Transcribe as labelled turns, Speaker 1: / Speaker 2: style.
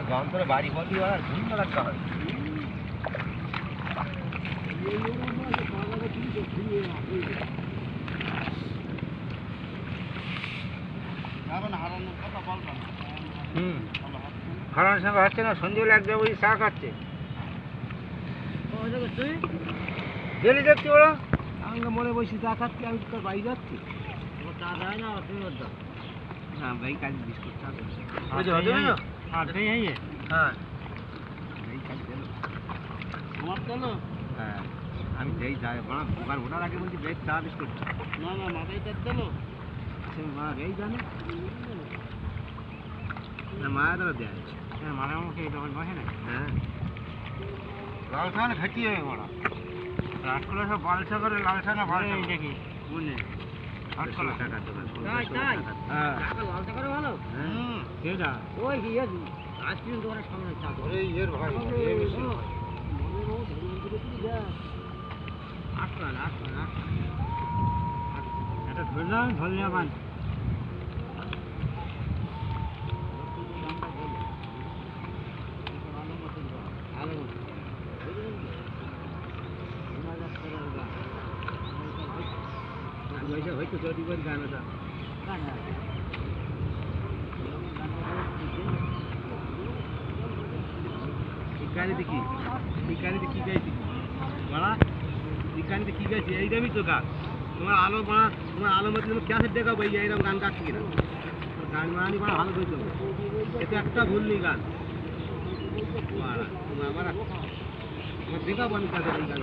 Speaker 1: গান তোরা বাড়ি বলি আর ঘুম না রাখতে হয় হারানোর সঙ্গে হচ্ছে না সঞ্জয় এক যাবো চা খাচ্ছে গেলি যাচ্ছি ওরা আমি মনে বসে চা খাচ্ছি আমি তোর বাড়ি যাচ্ছি চা দেয় না হ্যাঁ ভাই কাজ বিস্কুট চা হ্যাঁ আমার চলো হ্যাঁ আমি যেই যাই দোকান ওঠার আগে বলছি বেশ চা বিস্কুট না না মাথায় চার চলো মা এই জানে না মায়া দ্বারা দেয় হ্যাঁ মারা আমাকে এই দোকান বসে না হ্যাঁ লাল চা না খাচ্ছি আমি মারা রাতকলা সব বালসা করে লাল চা না বালসা দেখি বুঝলে আটকলা টাকার দোকান হ্যাঁ লাল চা করে ভালো হুম সেটা ওই ইয়ে আজকে দোকানের সামনে চা করে ইয়ের ভাই এটা ধরলাম ধরলে আবার হয়তো যদি করে গান ওটা গাড়িতে কি এই গাড়িতে কি গাইছি বড়া এই গাড়িতে কি গাইছি এইরকমই তো গান তোমার আলো বড়া তোমার আলো মধ্যে তুমি ক্যাসেট দেখাও ভাই এইরকম গান গাচ্ছি কিনা গান মানি বড়া ভালো করতে হবে এটা একটা ভুল নেই গান বড়া তোমার আমার দেখাবো আমি কাছে এই গান